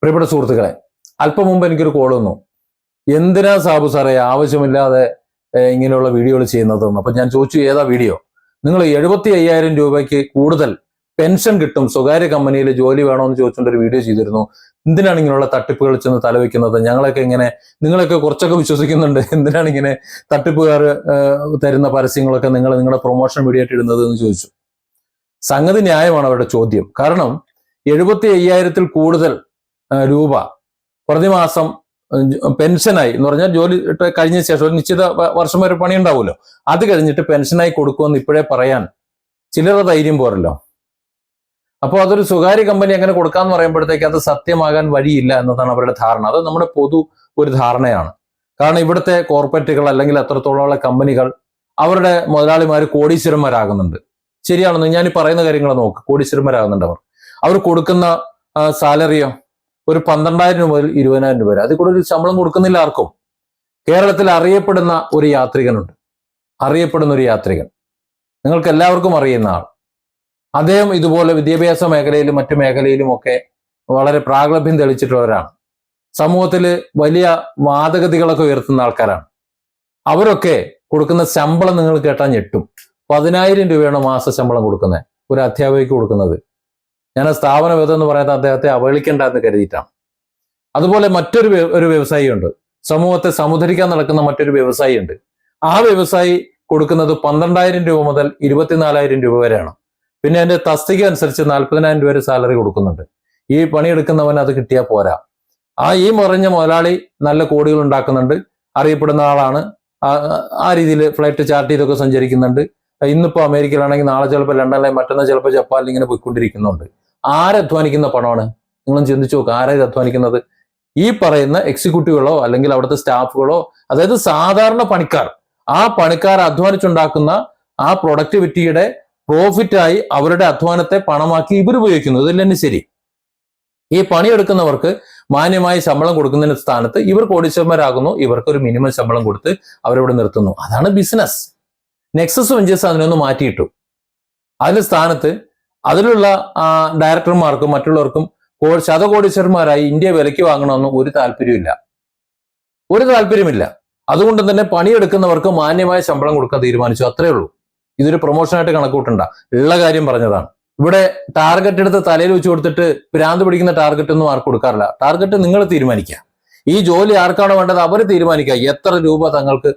പ്രിയപ്പെട്ട സുഹൃത്തുക്കളെ, അല്പം മുമ്പ് എനിക്കൊരു കോൾ വന്നു. എന്തിനാ സാബു സാറേ ആവശ്യമില്ലാതെ ഇങ്ങനെയുള്ള വീഡിയോകൾ ചെയ്യുന്നതെന്ന്. അപ്പൊ ഞാൻ ചോദിച്ചു, ഏതാ വീഡിയോ? നിങ്ങൾ 75,000 രൂപയ്ക്ക് കൂടുതൽ പെൻഷൻ കിട്ടും, സ്വകാര്യ കമ്പനിയിൽ ജോലി വേണമെന്ന് ചോദിച്ചുകൊണ്ട് ഒരു വീഡിയോ ചെയ്തിരുന്നു. എന്തിനാണ് ഇങ്ങനെയുള്ള തട്ടിപ്പുകൾ ചെന്ന് തലവെക്കുന്നത്? ഞങ്ങളൊക്കെ ഇങ്ങനെ, നിങ്ങളൊക്കെ കുറച്ചൊക്കെ വിശ്വസിക്കുന്നുണ്ട്, എന്തിനാണ് ഇങ്ങനെ തട്ടിപ്പുകാർ തരുന്ന പരസ്യങ്ങളൊക്കെ നിങ്ങൾ നിങ്ങളുടെ പ്രൊമോഷൻ വീഡിയോ ആയിട്ട് ഇടുന്നത് എന്ന് ചോദിച്ചു. സംഗതി ന്യായമാണ് അവരുടെ ചോദ്യം. കാരണം 75,000-ൽ കൂടുതൽ രൂപ പ്രതിമാസം പെൻഷനായി എന്ന് പറഞ്ഞാൽ ജോലി കഴിഞ്ഞ ശേഷം ഒരു നിശ്ചിത വർഷം വരെ പണി ഉണ്ടാവുമല്ലോ, അത് കഴിഞ്ഞിട്ട് പെൻഷനായി കൊടുക്കുമെന്ന് ഇപ്പോഴേ പറയാൻ ചിലരുടെ ധൈര്യം പോരല്ലോ. അപ്പോൾ അതൊരു സ്വകാര്യ കമ്പനി അങ്ങനെ കൊടുക്കാന്ന് പറയുമ്പോഴത്തേക്ക് അത് സത്യമാകാൻ വഴിയില്ല എന്നതാണ് അവരുടെ ധാരണ. അത് നമ്മുടെ പൊതു ഒരു ധാരണയാണ്. കാരണം ഇവിടുത്തെ കോർപ്പറേറ്റുകൾ അല്ലെങ്കിൽ അത്രത്തോളമുള്ള കമ്പനികൾ അവരുടെ മുതലാളിമാർ കോടീശ്വരന്മാരാകുന്നുണ്ട്. ശരിയാണെന്ന് ഞാൻ ഈ പറയുന്ന കാര്യങ്ങൾ നോക്ക്, കോടീശ്വരന്മാരാകുന്നുണ്ട്. അവർ കൊടുക്കുന്ന സാലറിയോ ഒരു 12,000 രൂപ മുതൽ 20,000 രൂപ വരെ. അതിൽ കൂടെ ഒരു ശമ്പളം കൊടുക്കുന്നില്ല ആർക്കും. കേരളത്തിൽ അറിയപ്പെടുന്ന ഒരു യാത്രികനുണ്ട്, നിങ്ങൾക്ക് എല്ലാവർക്കും അറിയുന്ന ആൾ. അദ്ദേഹം ഇതുപോലെ വിദ്യാഭ്യാസ മേഖലയിലും മറ്റു മേഖലയിലും ഒക്കെ വളരെ പ്രാഗൽഭ്യം തെളിച്ചിട്ടുള്ളവരാണ്. സമൂഹത്തിൽ വലിയ വാദഗതികളൊക്കെ ഉയർത്തുന്ന ആൾക്കാരാണ്. അവരൊക്കെ കൊടുക്കുന്ന ശമ്പളം നിങ്ങൾ കേട്ടാൽ ഞെട്ടും. 10,000 രൂപയാണ് മാസ ശമ്പളം കൊടുക്കുന്നത്, ഒരു അധ്യാപികയ്ക്ക് കൊടുക്കുന്നത്. ഞാൻ സ്ഥാപന വേദം എന്ന് പറയുന്നത് അദ്ദേഹത്തെ അവഹേളിക്കേണ്ട എന്ന് കരുതിയിട്ടാണ്. അതുപോലെ മറ്റൊരു വ്യവസായിയുണ്ട്, സമൂഹത്തെ സമുദ്ധരിക്കാൻ നടക്കുന്ന മറ്റൊരു വ്യവസായിയുണ്ട്. ആ വ്യവസായി കൊടുക്കുന്നത് 12,000 രൂപ മുതൽ 24,000 രൂപ വരെയാണ്. പിന്നെ അതിന്റെ തസ്തിക അനുസരിച്ച് 40,000 രൂപ വരെ സാലറി കൊടുക്കുന്നുണ്ട്. ഈ പണിയെടുക്കുന്നവൻ അത് കിട്ടിയാൽ പോരാ. ഈ മറിഞ്ഞ മുതലാളി നല്ല കോടികൾ ഉണ്ടാക്കുന്നുണ്ട്, അറിയപ്പെടുന്ന ആളാണ്. ആ രീതിയിൽ ഫ്ലൈറ്റ് ചാർട്ട് ചെയ്തൊക്കെ സഞ്ചരിക്കുന്നുണ്ട്. ഇന്നിപ്പോ അമേരിക്കയിലാണെങ്കിൽ നാളെ ചിലപ്പോൾ ലണ്ടനിലെ, മറ്റന്നാൾ ചിലപ്പോൾ ജപ്പാനിൽ ഇങ്ങനെ പോയിക്കൊണ്ടിരിക്കുന്നുണ്ട്. ആരധ്വാനിക്കുന്ന പണമാണ്? നിങ്ങളും ചിന്തിച്ചു നോക്കുക, ആരാ അധ്വാനിക്കുന്നത്? ഈ പറയുന്ന എക്സിക്യൂട്ടീവുകളോ അല്ലെങ്കിൽ അവിടുത്തെ സ്റ്റാഫുകളോ, അതായത് സാധാരണ പണിക്കാർ. ആ പണിക്കാർ അധ്വാനിച്ചുണ്ടാക്കുന്ന ആ പ്രൊഡക്ടിവിറ്റിയുടെ പ്രോഫിറ്റായി അവരുടെ അധ്വാനത്തെ പണമാക്കി ഇവർ ഉപയോഗിക്കുന്നു. ഇതിൽ തന്നെ ശരി. ഈ പണിയെടുക്കുന്നവർക്ക് മാന്യമായി ശമ്പളം കൊടുക്കുന്നതിന് സ്ഥാനത്ത് ഇവർ കോടീശ്വരന്മാരാകുന്നു. ഇവർക്ക് ഒരു മിനിമം ശമ്പളം കൊടുത്ത് അവരിവിടെ നിർത്തുന്നു. അതാണ് ബിസിനസ്. നെക്സസ് വെഞ്ചേഴ്സ് അതിനൊന്ന് മാറ്റിയിട്ടു. അതിന്റെ സ്ഥാനത്ത് അതിലുള്ള ഡയറക്ടർമാർക്കും മറ്റുള്ളവർക്കും ശതകോടീശ്വരന്മാരായി ഇന്ത്യ വിലയ്ക്ക് വാങ്ങണമെന്നും ഒരു താല്പര്യമില്ല. അതുകൊണ്ട് തന്നെ പണിയെടുക്കുന്നവർക്ക് മാന്യമായ ശമ്പളം കൊടുക്കാൻ തീരുമാനിച്ചു, അത്രേ ഉള്ളൂ. ഇതൊരു പ്രൊമോഷനായിട്ട് കണക്കൂട്ടണ്ട, ഉള്ള കാര്യം പറഞ്ഞതാണ്. ഇവിടെ ടാർഗറ്റ് എടുത്ത് തലയിൽ വെച്ച് കൊടുത്തിട്ട് ഭ്രാന്ത് പിടിക്കുന്ന ടാർഗറ്റ് ഒന്നും ആർക്കും കൊടുക്കാറില്ല. ടാർഗറ്റ് നിങ്ങൾ തീരുമാനിക്കുക. ഈ ജോലി ആർക്കാണോ വേണ്ടത് അവർ തീരുമാനിക്കുക. എത്ര രൂപ തങ്ങൾക്ക്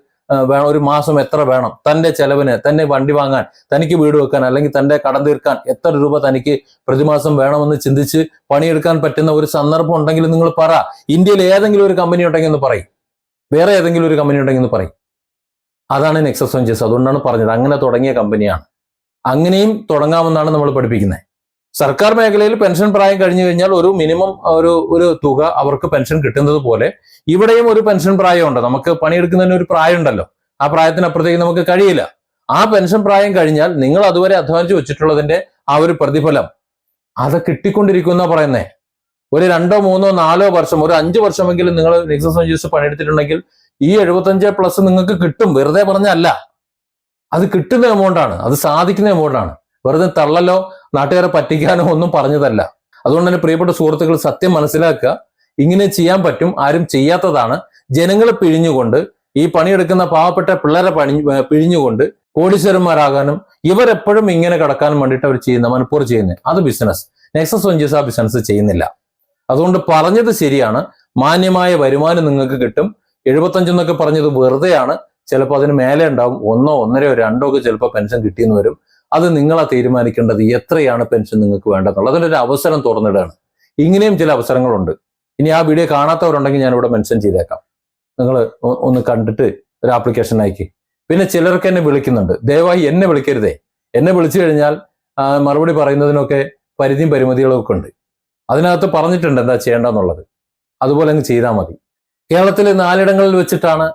വേണം, ഒരു മാസം എത്ര വേണം, തന്റെ ചെലവിന്, തന്നെ വണ്ടി വാങ്ങാൻ, തനിക്ക് വീട് വെക്കാൻ, അല്ലെങ്കിൽ തന്റെ കടം തീർക്കാൻ എത്ര രൂപ തനിക്ക് പ്രതിമാസം വേണമെന്ന് ചിന്തിച്ച് പണിയെടുക്കാൻ പറ്റുന്ന ഒരു സന്ദർഭം ഉണ്ടെങ്കിൽ നിങ്ങൾ പറ. ഇന്ത്യയിൽ ഏതെങ്കിലും ഒരു കമ്പനി ഉണ്ടെങ്കിൽ എന്ന് പറയും, വേറെ ഏതെങ്കിലും ഒരു കമ്പനി ഉണ്ടെങ്കിൽ എന്ന് പറയും. അതാണ് നെക്സസ് വെഞ്ചേഴ്സ്. അതുകൊണ്ടാണ് പറഞ്ഞത് അങ്ങനെ തുടങ്ങിയ കമ്പനിയാണ്. അങ്ങനെയും തുടങ്ങാമെന്നാണ് നമ്മൾ പഠിപ്പിക്കുന്നത്. സർക്കാർ മേഖലയിൽ പെൻഷൻ പ്രായം കഴിഞ്ഞു കഴിഞ്ഞാൽ ഒരു മിനിമം ഒരു തുക അവർക്ക് പെൻഷൻ കിട്ടുന്നത് പോലെ ഇവിടെയും ഒരു പെൻഷൻ പ്രായമുണ്ട്. നമുക്ക് പണിയെടുക്കുന്നതിന് ഒരു പ്രായം ഉണ്ടല്ലോ, ആ പ്രായത്തിനപ്പുറത്തേക്ക് നമുക്ക് കഴിയില്ല. ആ പെൻഷൻ പ്രായം കഴിഞ്ഞാൽ നിങ്ങൾ അതുവരെ അധ്വാനിച്ച് വെച്ചിട്ടുള്ളതിന്റെ ആ ഒരു പ്രതിഫലം അത് കിട്ടിക്കൊണ്ടിരിക്കുന്ന പറയുന്നേ. ഒരു 2, 3, 4 വർഷം, ഒരു 5 വർഷമെങ്കിലും നിങ്ങൾ നെക്സസ് വെഞ്ചേഴ്സ് പണിയെടുത്തിട്ടുണ്ടെങ്കിൽ ഈ 75+ നിങ്ങൾക്ക് കിട്ടും. വെറുതെ പറഞ്ഞല്ല, അത് കിട്ടുന്ന എമൗണ്ടാണ്, അത് സാധിക്കുന്ന എമൗണ്ടാണ്. വെറുതെ തള്ളലോ നാട്ടുകാരെ പറ്റിക്കാനോ ഒന്നും പറഞ്ഞതല്ല. അതുകൊണ്ട് തന്നെ പ്രിയപ്പെട്ട സുഹൃത്തുക്കൾ, സത്യം മനസ്സിലാക്കുക. ഇങ്ങനെ ചെയ്യാൻ പറ്റും, ആരും ചെയ്യാത്തതാണ്. ജനങ്ങളെ പിഴിഞ്ഞുകൊണ്ട്, ഈ പണിയെടുക്കുന്ന പാവപ്പെട്ട പിള്ളേരെ പിഴിഞ്ഞുകൊണ്ട് കോടീശ്വരന്മാരാകാനും ഇവരെപ്പോഴും ഇങ്ങനെ കടക്കാനും വേണ്ടിയിട്ട് അവർ മനഃപൂർവ്വം ചെയ്യുന്നത്. അത് ബിസിനസ്. നെക്സസ് വെഞ്ചേഴ്സ് ആ ബിസിനസ് ചെയ്യുന്നില്ല. അതുകൊണ്ട് പറഞ്ഞത് ശരിയാണ്, മാന്യമായ വരുമാനം നിങ്ങൾക്ക് കിട്ടും. 75 എന്നൊക്കെ പറഞ്ഞത് വെറുതെയാണ്. ചിലപ്പോൾ അതിന് മേലെ ഉണ്ടാവും, 1, 1.5, 2 ഒക്കെ ചിലപ്പോൾ പെൻഷൻ കിട്ടിയെന്ന് വരും. അത് നിങ്ങളാ തീരുമാനിക്കേണ്ടത് എത്രയാണ് പെൻഷൻ നിങ്ങൾക്ക് വേണ്ടതെന്നുള്ളത്. അതിനൊരു അവസരം തുറന്നിടുകയാണ്. ഇങ്ങനെയും ചില അവസരങ്ങളുണ്ട്. ഇനി ആ വീഡിയോ കാണാത്തവരുണ്ടെങ്കിൽ ഞാനിവിടെ മെൻഷൻ ചെയ്തേക്കാം. നിങ്ങൾ ഒന്ന് കണ്ടിട്ട് ഒരു ആപ്ലിക്കേഷൻ അയക്കി. പിന്നെ ചിലർക്ക് എന്നെ വിളിക്കുന്നുണ്ട്. ദയവായി എന്നെ വിളിക്കരുതേ. എന്നെ വിളിച്ചു കഴിഞ്ഞാൽ മറുപടി പറയുന്നതിനൊക്കെ പരിധിയും പരിമിതികളും ഒക്കെ ഉണ്ട്. അതിനകത്ത് പറഞ്ഞിട്ടുണ്ട് എന്താ ചെയ്യേണ്ടെന്നുള്ളത്. അതുപോലെ അങ്ങ് ചെയ്താൽ മതി. കേരളത്തിലെ 4 ഇടങ്ങളിൽ വെച്ചിട്ടാണ്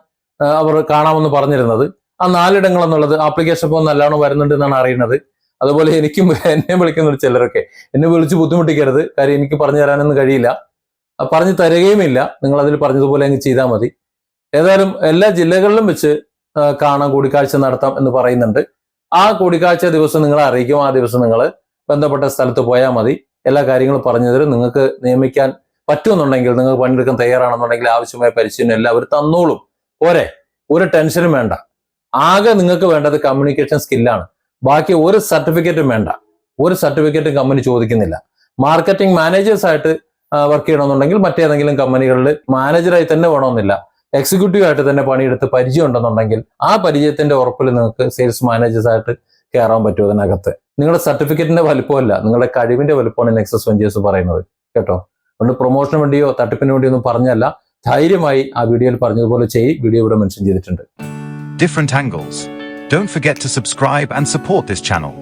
അവർ കാണാമെന്ന് പറഞ്ഞിരുന്നത്. ആ 4 ഇടങ്ങൾ എന്നുള്ളത് ആപ്ലിക്കേഷൻ ഇപ്പോൾ നല്ലോണം വരുന്നുണ്ട് എന്നാണ് അറിയുന്നത്. അതുപോലെ എനിക്കും എന്നെ വിളിക്കുന്ന ചിലരൊക്കെ എന്നെ വിളിച്ച് ബുദ്ധിമുട്ടിക്കരുത്. കാര്യം എനിക്ക് പറഞ്ഞു തരാനൊന്നും കഴിയില്ല, പറഞ്ഞു തരികയുമില്ല. നിങ്ങൾ അതിൽ പറഞ്ഞതുപോലെ അങ്ങ് ചെയ്താൽ മതി. ഏതായാലും എല്ലാ ജില്ലകളിലും വെച്ച് കാണാൻ, കൂടിക്കാഴ്ച നടത്താം എന്ന് പറയുന്നുണ്ട്. ആ കൂടിക്കാഴ്ച ദിവസം നിങ്ങളെ അറിയിക്കും. ആ ദിവസം നിങ്ങൾ ബന്ധപ്പെട്ട സ്ഥലത്ത് പോയാൽ മതി. എല്ലാ കാര്യങ്ങളും പറഞ്ഞു തരും. നിങ്ങൾക്ക് നിയമിക്കാൻ പറ്റുമെന്നുണ്ടെങ്കിൽ നിങ്ങൾക്ക് പണിയെടുക്കാൻ തയ്യാറാണെന്നുണ്ടെങ്കിൽ ആവശ്യമായ പരിശീലനം എല്ലാം അവർ തന്നോളും. പോരെ, ഒരു ടെൻഷനും വേണ്ട. ആകെ നിങ്ങൾക്ക് വേണ്ടത് കമ്മ്യൂണിക്കേഷൻ സ്കില്ലാണ്. ബാക്കി ഒരു സർട്ടിഫിക്കറ്റും വേണ്ട. ഒരു സർട്ടിഫിക്കറ്റും കമ്പനി ചോദിക്കുന്നില്ല. മാർക്കറ്റിംഗ് മാനേജേഴ്സ് ആയിട്ട് വർക്ക് ചെയ്യണമെന്നുണ്ടെങ്കിൽ മറ്റേതെങ്കിലും കമ്പനികളിൽ മാനേജറായി തന്നെ വേണമെന്നില്ല, എക്സിക്യൂട്ടീവ് ആയിട്ട് തന്നെ പണിയെടുത്ത് പരിചയം ഉണ്ടെന്നുണ്ടെങ്കിൽ ആ പരിചയത്തിന്റെ ഉറപ്പിൽ നിങ്ങൾക്ക് സെയിൽസ് മാനേജേഴ്സ് ആയിട്ട് കയറാൻ പറ്റും. അതിനകത്ത് നിങ്ങളുടെ സർട്ടിഫിക്കറ്റിന്റെ വലുപ്പമല്ല, നിങ്ങളുടെ കഴിവിന്റെ വലുപ്പമാണ് നെക്സസ് വെഞ്ചേഴ്സ് പറയുന്നത് കേട്ടോ. അതുകൊണ്ട് പ്രൊമോഷന് വേണ്ടിയോ തട്ടിപ്പിന് വേണ്ടിയോ ഒന്നും പറഞ്ഞല്ല, ധൈര്യമായി ആ വീഡിയോയിൽ പറഞ്ഞതുപോലെ വീഡിയോ ഇവിടെ മെൻഷൻ ചെയ്തിട്ടുണ്ട്. Different angles. Don't forget to subscribe and support this channel.